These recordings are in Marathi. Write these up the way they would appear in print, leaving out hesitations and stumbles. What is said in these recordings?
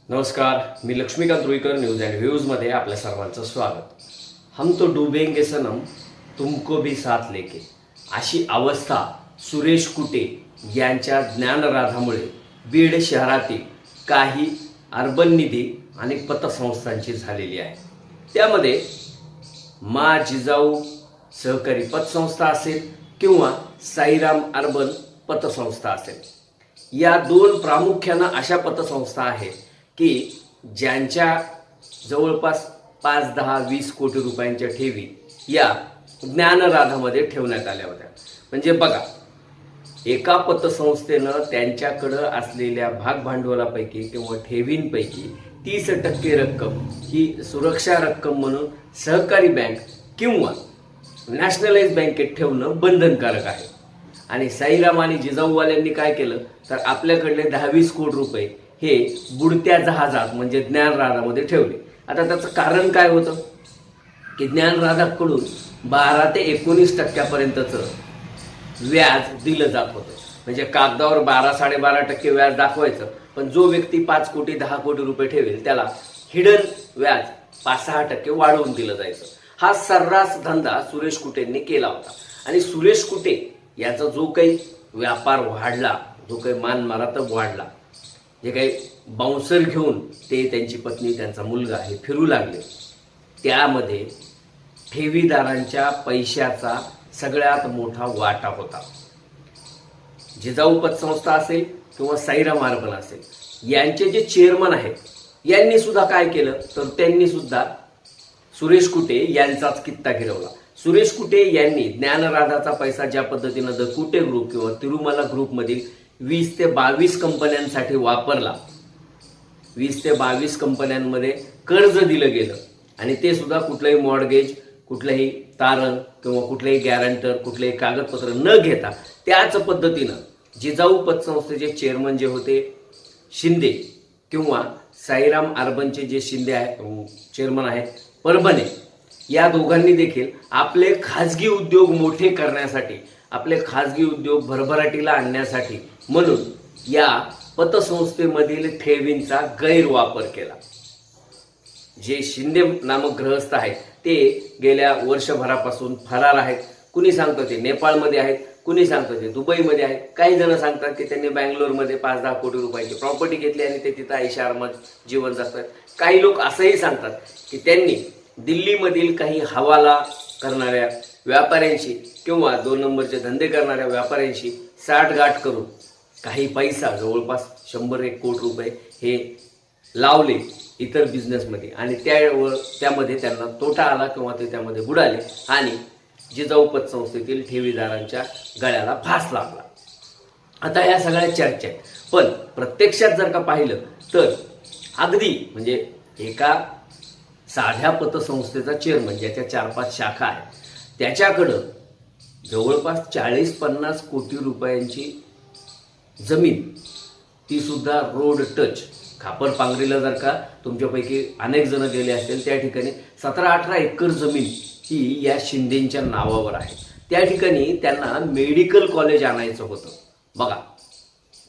नमस्कार, मी लक्ष्मीकांत रुईकर न्यूज अँड व्ह्यूजमध्ये आपल्या सर्वांचं स्वागत. हम तो डूबेंगे सनम तुमको भी साथ लेके, अशी अवस्था सुरेश कुटे यांच्या ज्ञानराधामुळे बीड शहरातील काही अर्बन निधी आणि पतसंस्थांची झालेली आहे. त्यामध्ये मा जिजाऊ सहकारी पतसंस्था असेल किंवा साईराम अर्बन पतसंस्था असेल, या दोन प्रामुख्यानं अशा पतसंस्था आहेत की ज्यांच्या जवळपास 5, 10, 20 कोटी रुपयांच्या ठेवी या ज्ञानराधामध्ये ठेवण्यात आल्या होत्या. म्हणजे बघा, एका पतसंस्थेनं त्यांच्याकडं असलेल्या भागभांडवलापैकी किंवा ठेवींपैकी 30% रक्कम ही सुरक्षा रक्कम म्हणून सहकारी बँक किंवा नॅशनलाइज बँकेत ठेवणं बंधनकारक आहे. आणि साईराम आणि जिजाऊवाल्यांनी काय केलं तर आपल्याकडले 10-20 कोटी रुपये हे बुडत्या जहाजात म्हणजे ज्ञानराधामध्ये ठेवले. आता त्याचं कारण काय होतं की ज्ञानराधाकडून 12 ते 19% व्याज दिलं जात होतं. म्हणजे कागदावर 12-12.5% व्याज दाखवायचं, पण जो व्यक्ती 5 कोटी 10 कोटी रुपये ठेवेल त्याला हिडन व्याज 5-6% वाढवून दिलं जायचं. हा सर्रास धंदा सुरेश कुटेंनी केला होता. आणि सुरेश कुटे याचा जो काही व्यापार वाढला, जो काही मानमरातब वाढला, जे काही बाउन्सर घेऊन ते त्यांची पत्नी त्यांचा मुलगा हे फिरू लागले, त्यामध्ये ठेवीदारांच्या पैशाचा सगळ्यात मोठा वाटा होता. जिजाऊ पतसंस्था असेल किंवा साईराम अर्बन असेल, यांचे जे चेअरमन आहेत यांनी सुद्धा काय केलं तर त्यांनी सुद्धा सुरेश कुटे यांचाच कित्ता गिरवला. सुरेश कुटे यांनी ज्ञानराधाचा पैसा ज्या पद्धतीनं द कुटे ग्रुप किंवा तिरुमला ग्रुपमधील 20 ते 22 कंपन्यांसाठी वापरला, 20 ते 22 कंपन्यांमध्ये कर्ज दिलं गेलं आणि ते सुद्धा कुठलंही मॉर्गेज, कुठलंही तारण किंवा कुठलंही गॅरंटर, कुठलेही कागदपत्र न घेता त्याच पद्धतीनं जिजाऊ पतसंस्थेचे चेअरमन जे होते शिंदे किंवा साईराम अर्बनचे जे शिंदे आहे चेअरमन आहेत परभणे, या दोघांनी देखील आपले खाजगी उद्योग मोठे करण्यासाठी, आपले खाजगी उद्योग भरभराटीला आणण्यासाठी म्हणून या पतसंस्थेमधील ठेवींचा गैरवापर केला. जे शिंदे नामक गृहस्थ आहेत ते गेल्या वर्षभरापासून फरार आहेत. कुणी सांगतं ते नेपाळमध्ये आहेत, कुणी सांगतं ते दुबईमध्ये आहेत, काही जण सांगतात की त्यांनी बँगलोरमध्ये 5-10 कोटी रुपयाची प्रॉपर्टी घेतली आणि ते तिथं ऐशाआरामात जीवन जगतात. काही लोक असंही सांगतात की त्यांनी दिल्लीमधील काही हवाला करणाऱ्या व्यापाऱ्यांशी किंवा 2 नंबरचे धंदे करणाऱ्या व्यापाऱ्यांशी साठगाठ करून काही पैसा, जवळपास 100-1 कोटी रुपये हे लावले इतर बिझनेसमध्ये आणि त्यामध्ये त्यांना तोटा आला किंवा ते त्यामध्ये बुडाले आणि जिजाऊ पतसंस्थेतील ठेवीदारांच्या गळ्याला फास लागला. आता या सगळ्या चर्चा आहेत, पण प्रत्यक्षात जर का पाहिलं तर अगदी म्हणजे एका साध्या पतसंस्थेचा चेअरमन ज्याच्या 4-5 शाखा आहेत त्याच्याकडं जवळपास 40-50 कोटी रुपयांची जमीन, ती सुद्धा रोड टच, खापर पांगरीला जर का तुमच्यापैकी अनेक जण गेले असतील त्या ठिकाणी 17-18 एकर जमीन ही या शिंदेच्या नावावर आहे. त्या ठिकाणी त्यांना मेडिकल कॉलेज आणायचं होतं. बघा,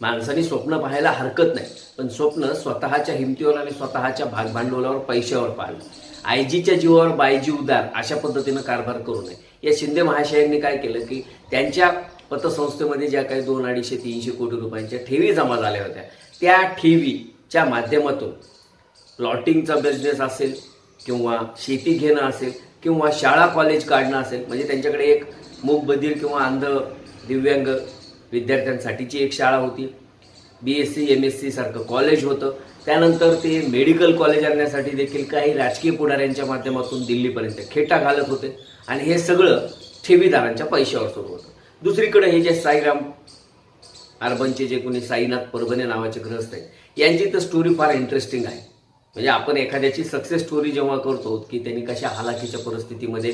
माणसाने स्वप्न पाहायला हरकत नाही, पण स्वप्न स्वतःच्या हिमतीवर आणि स्वतःच्या भागभांडवलावर, पैशावर पाहिलं. आयजीच्या जीवावर बायजी उदार अशा पद्धतीनं कारभार करू नये. या शिंदे महाशयांनी काय केलं की त्यांच्या पतसंस्थेमध्ये ज्या काही 200-250-300 कोटी रुपयांच्या ठेवी जमा झाल्या होत्या, त्या ठेवीच्या माध्यमातून प्लॉटिंगचा बिझनेस असेल किंवा शेती घेणं असेल किंवा शाळा कॉलेज काढणं असेल, म्हणजे त्यांच्याकडे एक मूकबधीर किंवा अंध दिव्यांग विद्यार्थ्यांसाठीची एक शाळा होती, BSc MSc सारखं कॉलेज होतं. त्यानंतर ते मेडिकल कॉलेज आणण्यासाठी देखील काही राजकीय पुढाऱ्यांच्या माध्यमातून दिल्लीपर्यंत खेटा घालत होते आणि हे सगळं ठेवीदारांच्या पैशावर सुरू होतं. दुसरीकडे हे जे साईराम अर्बनचे जे कोणी साईनाथ परभणे नावाचे गृहस्थ आहेत यांची तर स्टोरी फार इंटरेस्टिंग आहे. म्हणजे आपण एखाद्याची सक्सेस स्टोरी जेव्हा करतो की त्यांनी कशा हालाकीच्या परिस्थितीमध्ये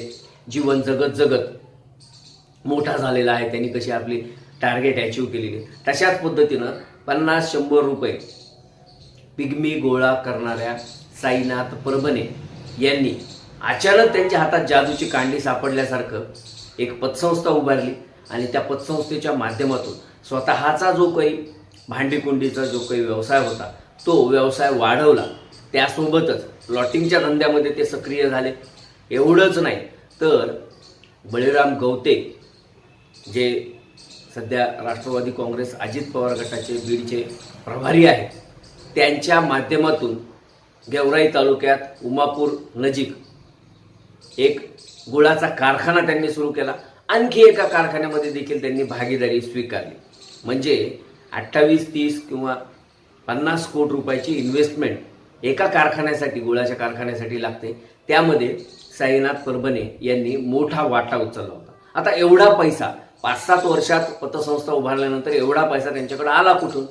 जीवन जगत जगत मोठा झालेला आहे, त्यांनी कशी आपली टार्गेट अचीव केलेली, तशाच पद्धतीनं 50-100 रुपये पिग्मी गोळा करणाऱ्या साईनाथ परभणे यांनी अचानक त्यांच्या हातात जादूची कांडी सापडल्यासारखं एक पतसंस्था उभारली आणि त्या पतसंस्थेच्या माध्यमातून स्वतःचा जो काही भांडीकुंडीचा जो काही व्यवसाय होता तो व्यवसाय वाढवला, त्यासोबतच प्लॉटिंगच्या धंद्यामध्ये ते सक्रिय झाले. एवढंच नाही तर बळीराम गवते जे सध्या राष्ट्रवादी काँग्रेस अजित पवार गटाचे बीडचे प्रभारी आहेत, त्यांच्या माध्यमातून गेवराई तालुक्यात उमापूर नजीक एक गुळाचा कारखाना त्यांनी सुरू केला. आणखी एका कारखान्यामध्ये देखील त्यांनी भागीदारी स्वीकारली. म्हणजे 28, 30 किंवा 50 कोटी रुपयाची इन्व्हेस्टमेंट एका कारखान्यासाठी, गुळाच्या कारखान्यासाठी लागते. त्यामध्ये साईनाथ परभणे यांनी मोठा वाटा उचलला होता. आता एवढा पैसा 5-7 वर्षात पतसंस्था उभारल्यानंतर एवढा पैसा त्यांच्याकडे आला कुठून,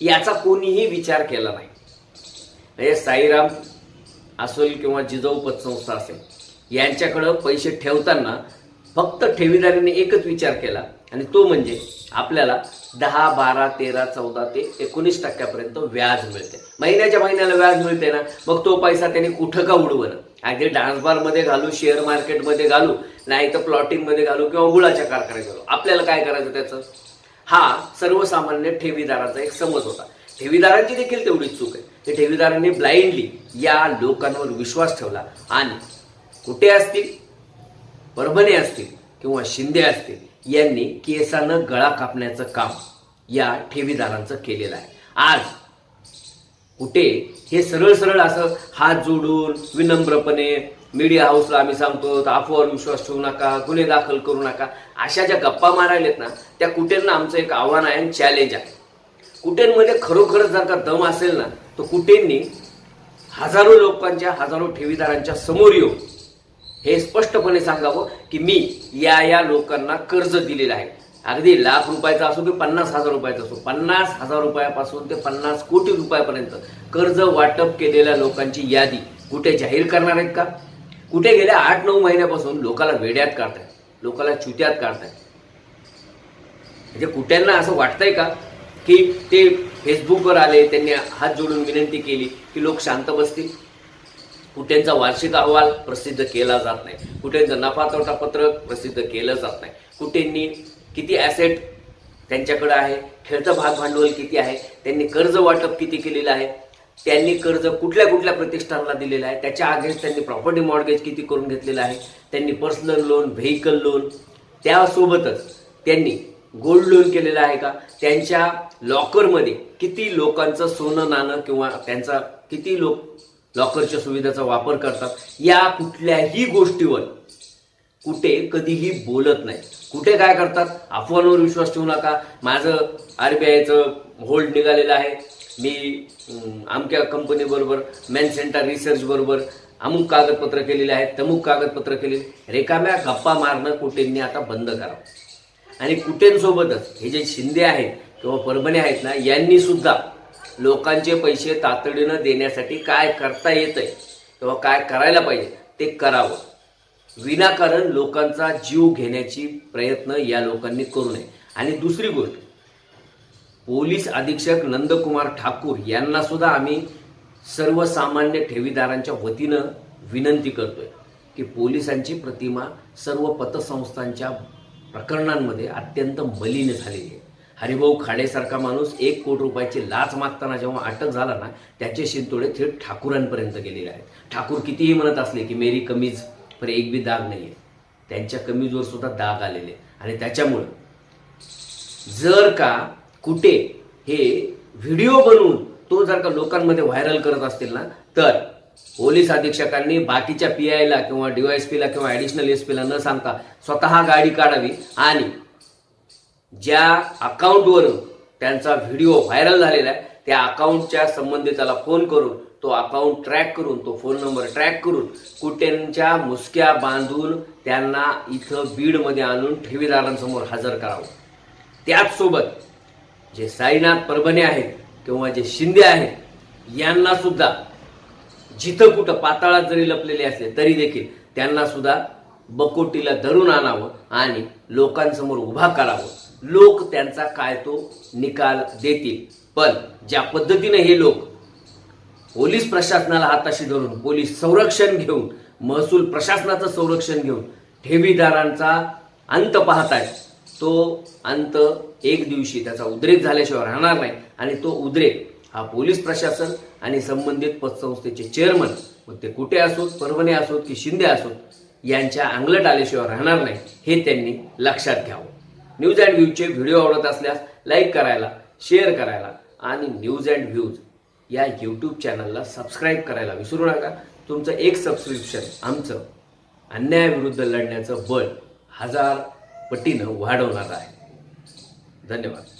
याचा कोणीही विचार केला नाही. हे साईराम असेल किंवा जिजाऊ पतसंस्था असेल, यांच्याकडं पैसे ठेवताना फक्त ठेवीदारांनी एकच विचार केला, आणि तो म्हणजे आपल्याला 10, 12, 13, 14 ते 19% व्याज मिळते. महिन्याला व्याज मिळते ना, मग तो पैसा त्यांनी कुठं का उडवणं, अगदी डान्स बारमध्ये घालू, शेअर मार्केटमध्ये घालू, नाही तर प्लॉटिंगमध्ये घालू किंवा गुळाच्या कारखान्यात घालू, आपल्याला काय करायचं त्याचं. हा सर्वसामान्य ठेवीदाराचा एक समज होता. ठेवीदारांची देखील तेवढीच चूक आहे. ते ठेवीदारांनी ब्लाइंडली या लोकांवर विश्वास ठेवला आणि कुठे असतील, परभणे असतील किंवा शिंदे असतील, यांनी केसानं गळा कापण्याचं काम या ठेवीदारांचं केलेलं आहे. आज कुठे हे सरळ सरळ असं हात जोडून विनम्रपणे मीडिया हाऊसला आम्ही सांगतो अफवावर विश्वास ठेवू नका, गुन्हे दाखल करू नका, अशा ज्या गप्पा मारायलेत ना, त्या कुटेंना आमचं एक आव्हान आहे आणि चॅलेंज आहे. कुटेंमध्ये खरोखरच जर का दम असेल ना, तर कुटेंनी हजारो लोकांच्या, हजारो ठेवीदारांच्या समोर येऊन हे स्पष्टपणे सांगावं की मी या लोकांना कर्ज दिलेलं आहे. अगदी लाख रुपयाचा असो की 50,000 रुपयाचा असो, 50,000 रुपयापासून ते 50 कोटी रुपयापर्यंत कर्ज वाटप केलेल्या लोकांची यादी कुठे जाहीर करणार आहेत का? कुठे गेल्या 8-9 महिन्यापासून लोकाला वेड्यात काढतायत, लोकाला चुत्यात काढतायत. म्हणजे कुठ्यांना असं वाटतंय का की ते फेसबुकवर आले, त्यांनी हात जोडून विनंती केली की लोक शांत बसतील? कुठ्यांचा वार्षिक अहवाल प्रसिद्ध केला जात नाही, कुठ्यांचं नफा तोटा पत्रक प्रसिद्ध केलं जात नाही, कुठेंनी किती ॲसेट त्यांच्याकडे आहे, खेळतं भाग भांडवल किती आहे, त्यांनी कर्ज वाटप किती केलेलं आहे, त्यांनी कर्ज कुठल्या कुठल्या प्रतिष्ठानला दिलेलं आहे, त्याच्या अगेन्स्ट त्यांनी प्रॉपर्टी मॉर्गेज किती करून घेतलेलं आहे, त्यांनी पर्सनल लोन, व्हेकल लोन, त्यासोबतच त्यांनी गोल्ड लोन केलेलं आहे का, त्यांच्या लॉकरमध्ये किती लोकांचं सोनं नाणं किंवा त्यांचा किती लोक लॉकरच्या सुविधेचा वापर करतात, या कुठल्याही गोष्टीवर कुठे कधीही बोलत नाही. कुठे काय करतात, अफवांवर विश्वास ठेवू नका, माझं RBIचं होल्ड निघालेलं आहे, मी आमच्या कंपनीबरोबर मॅनसेंटा रिसर्च बरोबर अमुक कागदपत्र केलेले आहेत, तमुक कागदपत्र केलेले, रेकाम्या गप्पा मारणं कुटेंनी आता बंद करावं. आणि कुटेंसोबतच हे जे शिंदे आहेत किंवा परभणे आहेत ना, यांनी सुद्धा लोकांचे पैसे तातडीनं देण्यासाठी काय करता येतंय किंवा काय करायला पाहिजे ते करावं. विनाकारण लोकांचा जीव घेण्याची प्रयत्न या लोकांनी करू नये. आणि दुसरी गोष्ट, पोलीस अधीक्षक नंदकुमार ठाकूर यांना सुद्धा आम्ही सर्वसामान्य ठेवीदारांच्या वतीनं विनंती करतोय की पोलिसांची प्रतिमा सर्व पतसंस्थांच्या प्रकरणांमध्ये अत्यंत मलिन झालेली आहे. हरिभाऊ खाडेसारखा माणूस 1 कोटी रुपयाची लाच मागताना जेव्हा अटक झाला ना, त्याचे शिंतोडे थेट ठाकूरांपर्यंत गेलेले आहेत. ठाकूर कितीही म्हणत असले की मेरी कमीज पर एक भी दाग नाही आहे, त्यांच्या कमीजवर सुद्धा दाग आलेले. आणि त्याच्यामुळं जर का कुठे हे व्हिडिओ बनवून तो जर का लोकांमध्ये व्हायरल करत असतील ना, तर पोलीस अधीक्षकांनी बाकीच्या PIला किंवा DYSPला किंवा ॲडिशनल SPला न सांगता स्वतः गाडी काढावी आणि ज्या अकाउंटवरून त्यांचा व्हिडिओ व्हायरल झालेला आहे त्या अकाउंटच्या संबंधिताला फोन करून तो अकाउंट ट्रॅक करून, तो फोन नंबर ट्रॅक करून कुटेंच्या मुसक्या बांधून त्यांना इथं बीडमध्ये आणून ठेवीदारांसमोर हजर करावं. त्याचसोबत जे साईनाथ परभणे आहेत किंवा जे शिंदे आहेत यांना सुद्धा जिथं कुठं पाताळात जरी लपलेले असले तरी देखील त्यांना सुद्धा बकोटीला धरून आणावं आणि लोकांसमोर उभा करावं. लोक त्यांचा काय तो निकाल देतील. पण ज्या पद्धतीने हे लोक पोलीस प्रशासनाला हाताशी धरून, पोलीस संरक्षण घेऊन, महसूल प्रशासनाचं संरक्षण घेऊन ठेवीदारांचा अंत पाहतायत, तो अंत एक दिवशी त्याचा उद्रेक झाल्याशिवाय राहणार नाही आणि तो उद्रेक हा पोलीस प्रशासन आणि संबंधित पतसंस्थेचे चेअरमन, मग ते कुठे असोत, परभणी असोत की शिंदे असोत, यांच्या अंगलट आल्याशिवाय राहणार नाही, हे त्यांनी लक्षात घ्यावं. न्यूज अँड व्ह्यूजचे व्हिडिओ आवडत असल्यास लाईक करायला, शेअर करायला आणि न्यूज अँड व्ह्यूज या यूट्यूब चॅनलला सबस्क्राईब करायला विसरू नका. तुमचं एक सबस्क्रिप्शन आमचं अन्यायाविरुद्ध लढण्याचं बळ 1000 पटीनं वाढवणार आहे. धन्यवाद.